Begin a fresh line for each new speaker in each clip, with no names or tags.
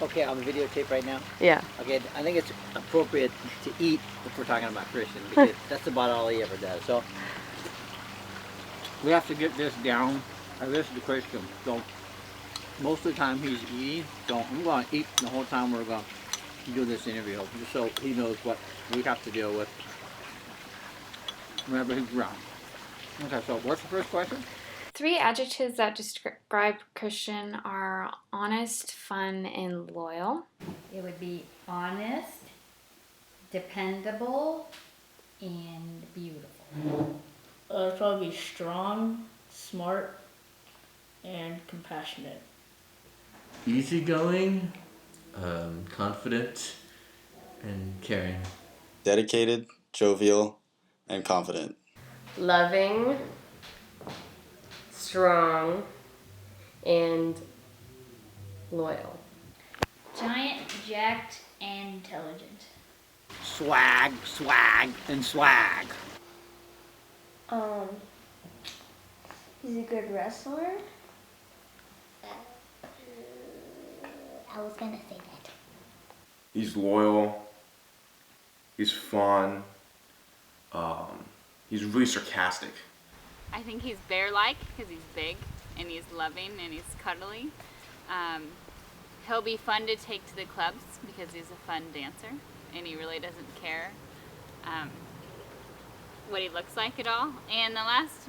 Okay, on the videotape right now?
Yeah.
Okay, I think it's appropriate to eat if we're talking about Christian because that's about all he ever does. So we have to get this down. This is the Christian. So most of the time he's eating. So I'm going to eat the whole time we're going to do this interview, just so he knows what we have to deal with whenever he's around. Okay, so what's the first question?
3 adjectives that describe Christian are honest, fun, and loyal.
It would be honest, dependable, and beautiful.
It'd probably be strong, smart, and compassionate.
Easygoing, confident, and caring.
Dedicated, jovial, and confident.
Loving, strong, and loyal.
Giant, jacked, and intelligent.
Swag, swag, and swag.
He's a good wrestler.
I was gonna say that.
He's loyal. He's fun. He's really sarcastic.
I think he's bear-like because he's big and he's loving and he's cuddly. He'll be fun to take to the clubs because he's a fun dancer and he really doesn't care what he looks like at all. And the last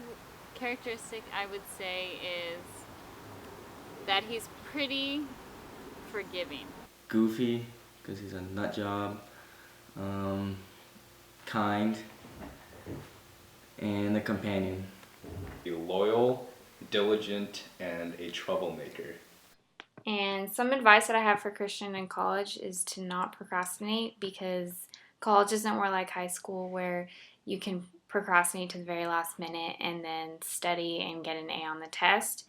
characteristic I would say is that he's pretty forgiving.
Goofy, because he's a nut job. Kind, and a companion.
Be loyal, diligent, and a troublemaker.
And some advice that I have for Christian in college is to not procrastinate because college isn't more like high school where you can procrastinate to the very last minute and then study and get an A on the test.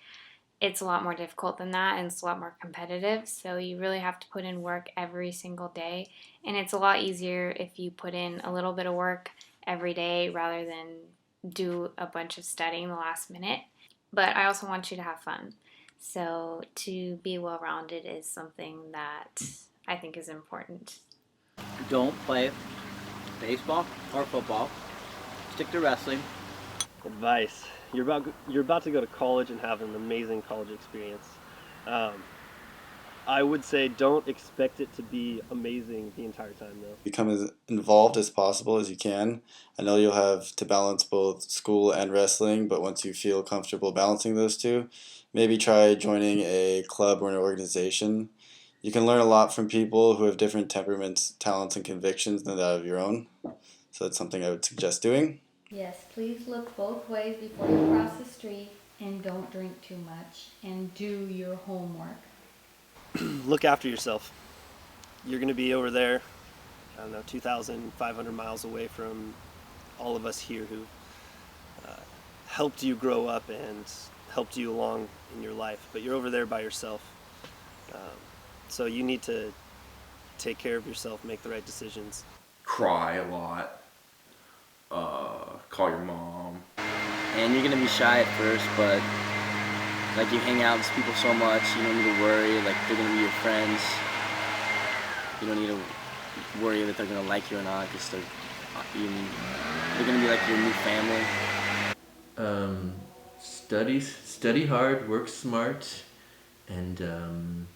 It's a lot more difficult than that and it's a lot more competitive. So you really have to put in work every single day. And it's a lot easier if you put in a little bit of work every day rather than do a bunch of studying the last minute. But I also want you to have fun. So to be well-rounded is something that I think is important.
Don't play baseball or football. Stick to wrestling.
Advice. You're about to go to college and have an amazing college experience. I would say don't expect it to be amazing the entire time though.
Become as involved as possible as you can. I know you'll have to balance both school and wrestling, but once you feel comfortable balancing those two, maybe try joining a club or an organization. You can learn a lot from people who have different temperaments, talents, and convictions than that of your own. So that's something I would suggest doing.
Yes, please look both ways before you cross the street and don't drink too much and do your homework.
Look after yourself. You're going to be over there, 2,500 miles away from all of us here who helped you grow up and helped you along in your life, but you're over there by yourself. So you need to take care of yourself, make the right decisions.
Cry a lot. Call your mom.
And you're gonna be shy at first, but like you hang out with people so much, you don't need to worry. Like they're gonna be your friends. You don't need to worry that they're gonna like you or not, because they're gonna be like your new family.
Study hard, work smart, and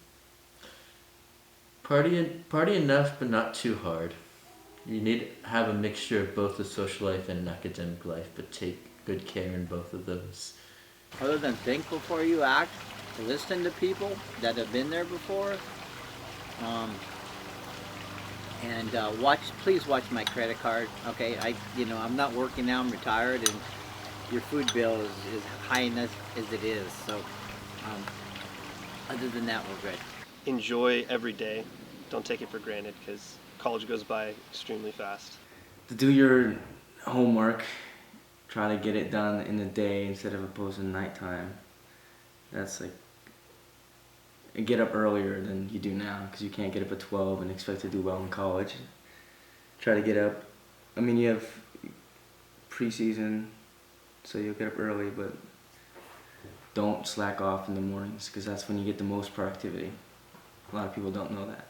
party enough, but not too hard. You need to have a mixture of both a social life and an academic life, but take good care in both of those.
Other than think before you act, listen to people that have been there before, and please watch my credit card. Okay, I'm not working now. I'm retired, and your food bill is high enough as it is. So, other than that, we're good.
Enjoy every day. Don't take it for granted because college goes by extremely fast.
To do your homework, try to get it done in the day instead of opposed to nighttime. That's like, get up earlier than you do now because you can't get up at 12 and expect to do well in college. Try to get up, you have preseason, so you'll get up early, but don't slack off in the mornings because that's when you get the most productivity. A lot of people don't know that.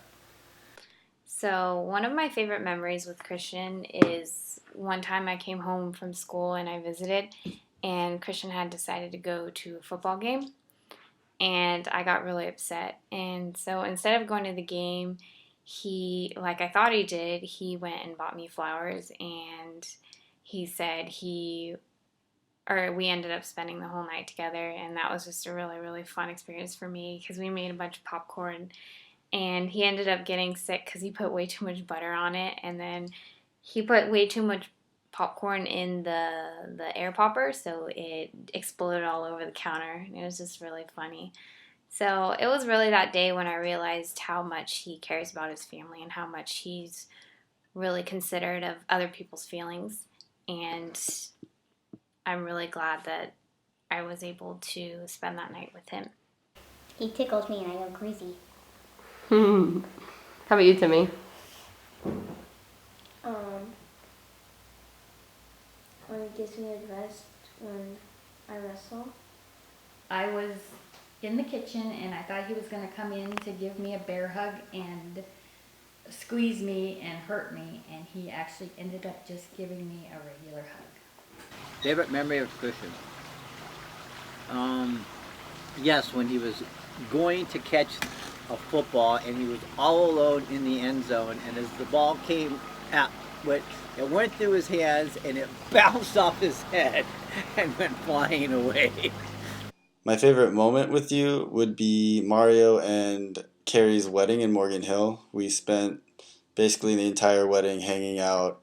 So, one of my favorite memories with Christian is one time I came home from school and I visited, and Christian had decided to go to a football game, and I got really upset. And so, instead of going to the game, he, like I thought he did, he went and bought me flowers, and he said we ended up spending the whole night together, and that was just a really, really fun experience for me because we made a bunch of popcorn. And he ended up getting sick because he put way too much butter on it, and then he put way too much popcorn in the air popper, so it exploded all over the counter. It was just really funny. So it was really that day when I realized how much he cares about his family and how much he's really considerate of other people's feelings. And I'm really glad that I was able to spend that night with him.
He tickles me and I go crazy.
How about you, Timmy?
When he gives me advice when I wrestle.
I was in the kitchen and I thought he was going to come in to give me a bear hug and squeeze me and hurt me, and he actually ended up just giving me a regular hug.
Favorite memory of Christian? Yes, when he was going to catch a football and he was all alone in the end zone, and as the ball came out, it went through his hands and it bounced off his head and went flying away.
My favorite moment with you would be Mario and Carrie's wedding in Morgan Hill. We spent basically the entire wedding hanging out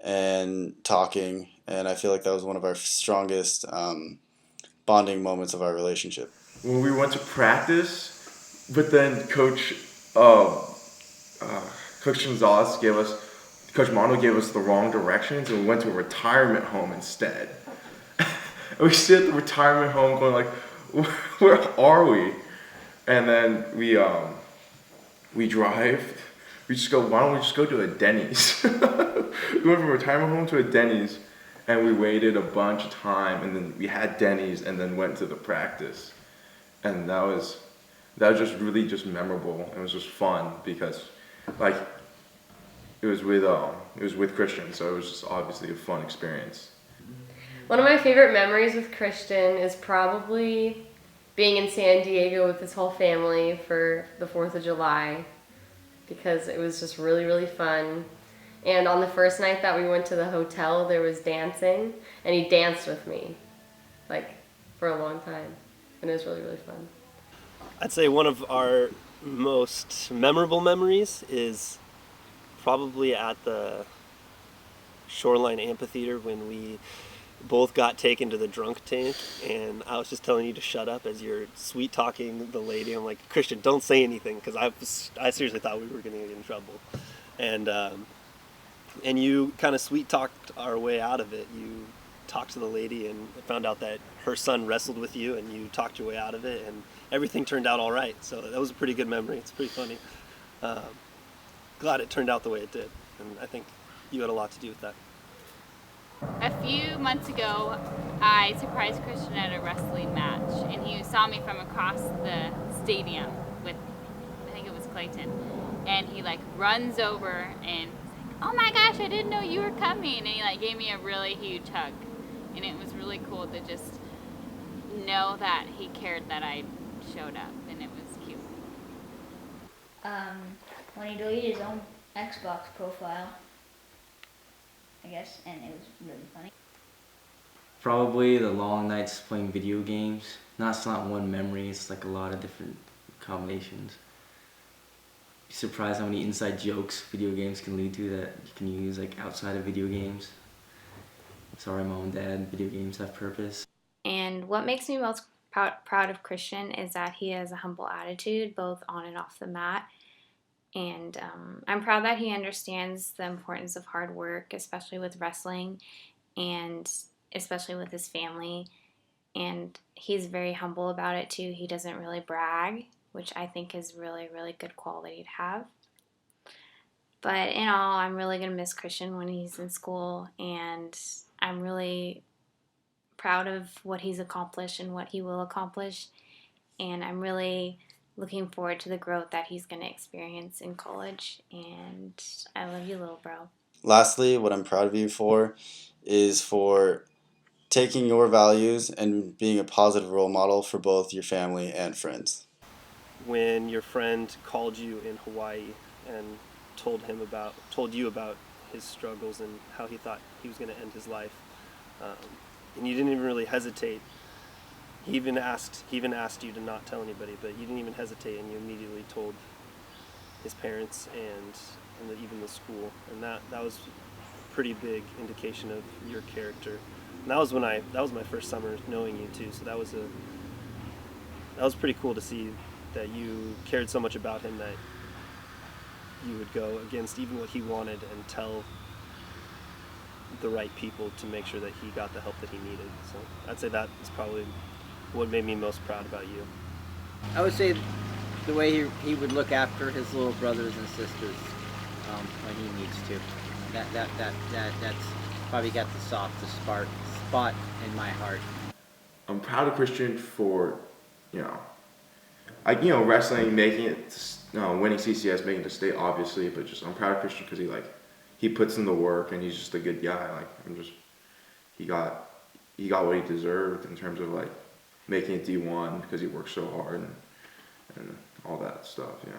and talking, and I feel like that was one of our strongest bonding moments of our relationship.
When we went to practice, but then Coach Gonzalez Coach Mono gave us the wrong directions, and we went to a retirement home instead. And we sit at the retirement home going like, where are we? And then we drive. We just go, why don't we just go to a Denny's? We went from a retirement home to a Denny's, and we waited a bunch of time, and then we had Denny's, and then went to the practice. And that was just really just memorable. It was just fun because, like, it was with Christian, so it was just obviously a fun experience.
One of my favorite memories with Christian is probably being in San Diego with his whole family for the 4th of July, because it was just really, really fun. And on the first night that we went to the hotel, there was dancing, and he danced with me, like, for a long time. And it was really, really fun.
I'd say one of our most memorable memories is probably at the Shoreline Amphitheater when we both got taken to the drunk tank, and I was just telling you to shut up as you're sweet talking the lady. I'm like, Christian, don't say anything, because I seriously thought we were going to get in trouble. And you kind of sweet talked our way out of it. You talked to the lady and found out that her son wrestled with you, and you talked your way out of it, and everything turned out all right. So that was a pretty good memory. It's pretty funny. Glad it turned out the way it did, and I think you had a lot to do with that.
A few months ago, I surprised Christian at a wrestling match, and he saw me from across the stadium with, I think it was Clayton, and he like runs over and oh my gosh, I didn't know you were coming, and he like gave me a really huge hug, and it was really cool to just know that he cared that I showed up, and it was cute.
When he deleted his own Xbox profile, I guess, and it was really funny.
Probably the long nights playing video games. It's not one memory, it's like a lot of different combinations. Be surprised how many inside jokes video games can lead to that you can use like outside of video games. Sorry, Mom and Dad, video games have purpose.
And what makes me most proud of Christian is that he has a humble attitude, both on and off the mat. And I'm proud that he understands the importance of hard work, especially with wrestling and especially with his family. And he's very humble about it too. He doesn't really brag, which I think is really, really good quality to have. But in all, I'm really going to miss Christian when he's in school, and I'm really proud of what he's accomplished and what he will accomplish. And I'm really looking forward to the growth that he's going to experience in college. And I love you, little bro.
Lastly, what I'm proud of you for is for taking your values and being a positive role model for both your family and friends.
When your friend called you in Hawaii and told you about his struggles and how he thought he was going to end his life, and you didn't even really hesitate. He even asked you to not tell anybody, but you didn't even hesitate, and you immediately told his parents and even the school, and that was a pretty big indication of your character. And that was my first summer knowing you too, so that was pretty cool to see that you cared so much about him that you would go against even what he wanted and tell the right people to make sure that he got the help that he needed. So I'd say that is probably what made me most proud about you.
I would say the way he would look after his little brothers and sisters when he needs to. That's probably got the softest spot in my heart.
I'm proud of Christian for, wrestling, making it, winning CCS, making it to state, obviously, but I'm proud of Christian because he puts in the work and he's just a good guy. He got what he deserved in terms of making it D1 because he worked so hard and all that stuff. Yeah.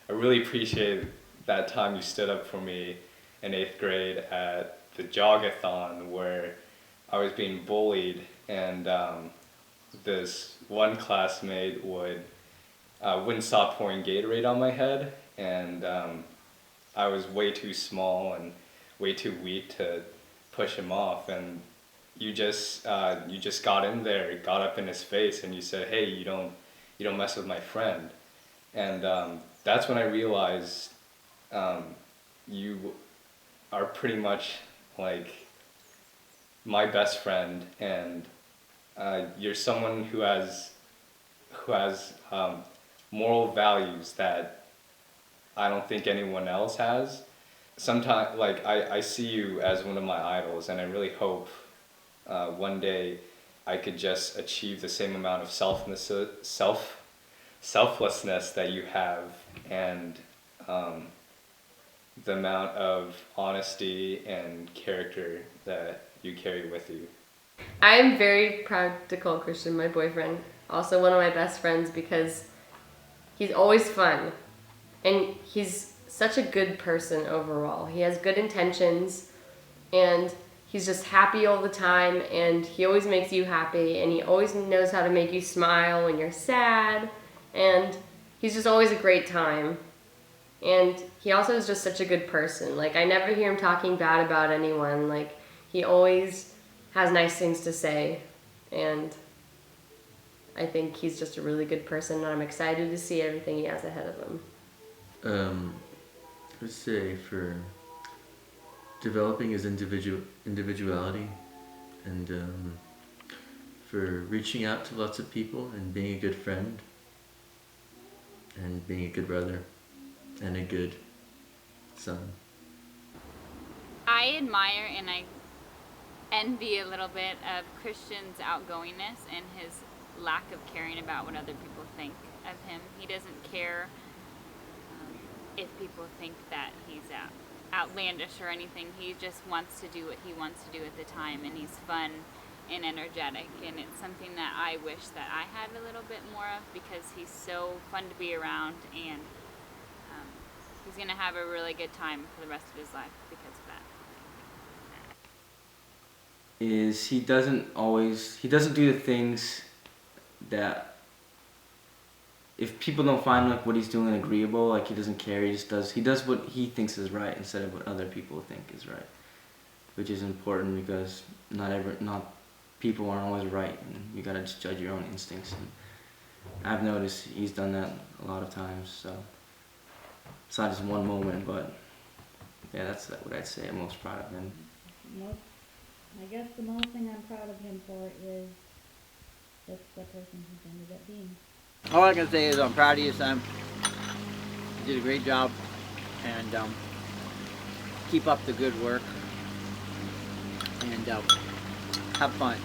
I really appreciate that time you stood up for me in 8th grade at the jogathon where I was being bullied, and this one classmate wouldn't stop pouring Gatorade on my head, and I was way too small and way too weak to push him off, and you just got in there, got up in his face, and you said, "Hey, you don't mess with my friend," and that's when I realized you are pretty much like my best friend, and you're someone who has moral values that I don't think anyone else has. Sometimes, I see you as one of my idols, and I really hope one day I could just achieve the same amount of selflessness that you have, and the amount of honesty and character that you carry with you.
I am very proud to call Christian my boyfriend, also one of my best friends, because he's always fun and he's such a good person overall. He has good intentions and he's just happy all the time, and he always makes you happy, and he always knows how to make you smile when you're sad, and he's just always a great time. And he also is just such a good person. I never hear him talking bad about anyone. He always has nice things to say, and I think he's just a really good person, and I'm excited to see everything he has ahead of him.
Let's say for developing his individuality, and for reaching out to lots of people and being a good friend and being a good brother and a good son.
I admire and I envy a little bit of Christian's outgoingness and his lack of caring about what other people think of him. He doesn't care if people think that he's outlandish or anything. He just wants to do what he wants to do at the time, and he's fun and energetic, and it's something that I wish that I had a little bit more of, because he's so fun to be around, and he's going to have a really good time for the rest of his life because of that.
He doesn't do the things that, if people don't find what he's doing agreeable, he doesn't care. He does what he thinks is right instead of what other people think is right, which is important because not people aren't always right, and you gotta just judge your own instincts. And I've noticed he's done that a lot of times. So it's not just one moment, but yeah, that's what I'd say I'm most proud of him.
I guess the most thing I'm proud of him for is just the person he's ended up being.
All I can say is I'm proud of you, son. You did a great job, and keep up the good work, and have fun.